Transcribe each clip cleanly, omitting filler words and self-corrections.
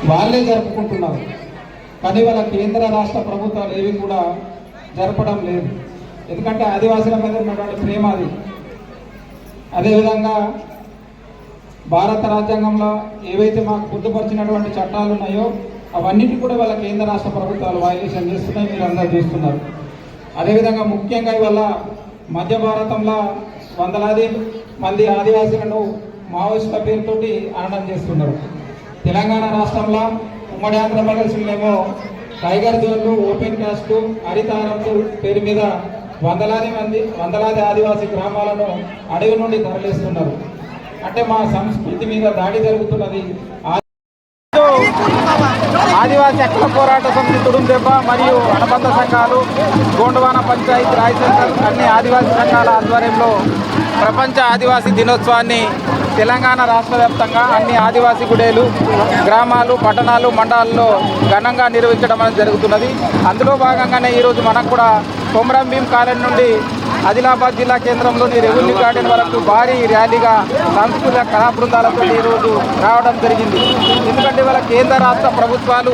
వాళ్ళే జరుపుకుంటున్నారు. కానీ వాళ్ళ కేంద్ర రాష్ట్ర ప్రభుత్వాలు ఏవి కూడా జరపడం లేదు. ఎందుకంటే ఆదివాసుల మీద ఉన్నటువంటి ప్రేమ అది. అదేవిధంగా భారత రాజ్యాంగంలో ఏవైతే మాకు పొందుపరిచినటువంటి చట్టాలు ఉన్నాయో అవన్నిటి కూడా వాళ్ళ కేంద్ర రాష్ట్ర ప్రభుత్వాలు వైలేషన్ చేస్తున్నాయి, మీరు అందరూ చూస్తున్నారు. అదేవిధంగా ముఖ్యంగా ఇవాళ మధ్య భారతంలో వందలాది మంది ఆదివాసీలను మావోయిస్టుల పేరుతోటి అనడం చేస్తున్నారు. తెలంగాణ రాష్ట్రంలో ఉమ్మడి ఆంధ్రప్రదేశ్లోనేమో టైగర్ జోన్లు, ఓపెన్ కాస్ట్, హరితారం పేరు మీద వందలాది ఆదివాసీ గ్రామాలను అడవి నుండి తరలిస్తున్నారు. అంటే మా సంస్కృతి మీద దాడి జరుగుతున్నది. ఆదివాసీ హక్కుల పోరాట సమితి తుడుందెబ్బ మరియు అనుబంధ సంఘాలు, గోండవాన పంచాయతీ రాయ్ సెంటర్ అన్ని ఆదివాసీ సంఘాల ఆధ్వర్యంలో ప్రపంచ ఆదివాసీ దినోత్సవాన్ని తెలంగాణ రాష్ట్ర వ్యాప్తంగా అన్ని ఆదివాసీ గుడేలు, గ్రామాలు, పట్టణాలు, మండలాల్లో ఘనంగా నిర్వహించడం అనేది జరుగుతున్నది. అందులో భాగంగానే ఈరోజు మనకు కూడా కొమరం భీం కాలనీ నుండి ఆదిలాబాద్ జిల్లా కేంద్రంలోని రెవెన్యూ గార్డెన్ వరకు భారీ ర్యాలీగా సాంస్కృతిక కళా బృందాలతో ఈరోజు రావడం జరిగింది. ఎందుకంటే వాళ్ళ కేంద్ర రాష్ట్ర ప్రభుత్వాలు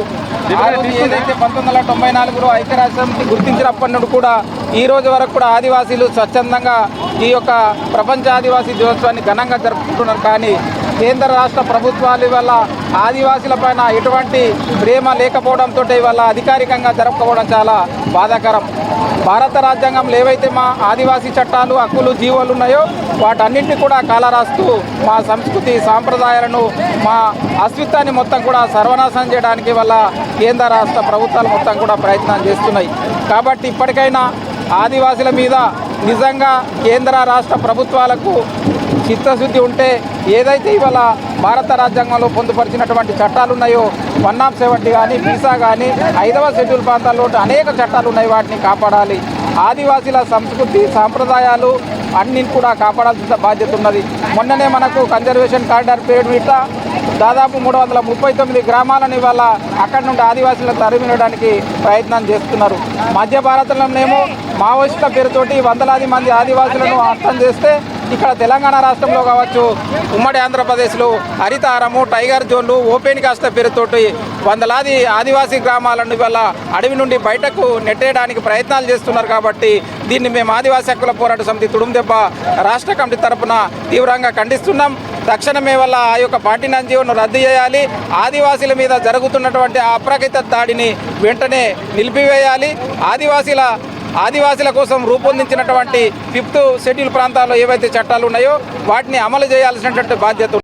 ఏదైతే 1994లో ఐక్యరాజ్యసమితి గుర్తించినప్పటి నుండి కూడా ఈ రోజు వరకు కూడా ఆదివాసీలు స్వచ్ఛందంగా ఈ యొక్క ప్రపంచ ఆదివాసీ దినోత్సవాన్ని ఘనంగా జరుపుకుంటున్నారు. కానీ కేంద్ర రాష్ట్ర ప్రభుత్వాలు వల్ల ఆదివాసీల పైన ఎటువంటి ప్రేమ లేకపోవడంతో ఇవాళ అధికారికంగా జరపకపోవడం చాలా బాధాకరం. భారత రాజ్యాంగంలో ఏవైతే మా ఆదివాసీ చట్టాలు, హక్కులు, జీవోలు ఉన్నాయో వాటన్నింటినీ కూడా కాలరాస్తూ మా సంస్కృతి, సాంప్రదాయాలను, మా అస్తిత్వాన్ని మొత్తం కూడా సర్వనాశనం చేయడానికి వల్ల కేంద్ర రాష్ట్ర ప్రభుత్వాలు మొత్తం కూడా ప్రయత్నం చేస్తున్నాయి. కాబట్టి ఇప్పటికైనా ఆదివాసీల మీద నిజంగా కేంద్ర రాష్ట్ర ప్రభుత్వాలకు చిత్తశుద్ధి ఉంటే ఏదైతే ఇవాళ భారత రాజ్యాంగంలో పొందుపరిచినటువంటి చట్టాలు ఉన్నాయో 170 కానీ, వీసా కానీ, 5వ షెడ్యూల్ ప్రాంతాల్లో అనేక చట్టాలు ఉన్నాయి, వాటిని కాపాడాలి. ఆదివాసీల సంస్కృతి, సాంప్రదాయాలు అన్నింటిని కూడా కాపాడాల్సిన బాధ్యత ఉన్నది. మొన్ననే మనకు కన్జర్వేషన్ కారిడార్ పేరు మీద దాదాపు 339 గ్రామాలను ఇవాళ అక్కడి నుండి ఆదివాసీలను తరిమినడానికి ప్రయత్నం చేస్తున్నారు. మధ్య భారతంలోనేమో మావోయిస్టుల పేరుతోటి వందలాది మంది ఆదివాసులను హతం చేస్తే ఇక్కడ తెలంగాణ రాష్ట్రంలో కావచ్చు, ఉమ్మడి ఆంధ్రప్రదేశ్లో హరితారము, టైగర్ జోన్లు, ఓపెన్ కాస్ట్ పేరుతోటి వందలాది ఆదివాసీ గ్రామాలను ఇవాళ అడవి నుండి బయటకు నెట్టేయడానికి ప్రయత్నాలు చేస్తున్నారు. కాబట్టి దీన్ని మేము ఆదివాసీ హక్కుల పోరాట సమితి తుడుందెబ్బ రాష్ట్ర కమిటీ తరఫున తీవ్రంగా ఖండిస్తున్నాం. తక్షణమే వల్ల ఆ యొక్క 49 జీవోను రద్దు చేయాలి. ఆదివాసీల మీద జరుగుతున్నటువంటి అప్రకృత దాడిని వెంటనే నిలిపివేయాలి. ఆదివాసీల కోసం రూపొందించినటువంటి 5th షెడ్యూల్ ప్రాంతాల్లో ఏవైతే చట్టాలు ఉన్నాయో వాటిని అమలు చేయాల్సినటువంటి బాధ్యత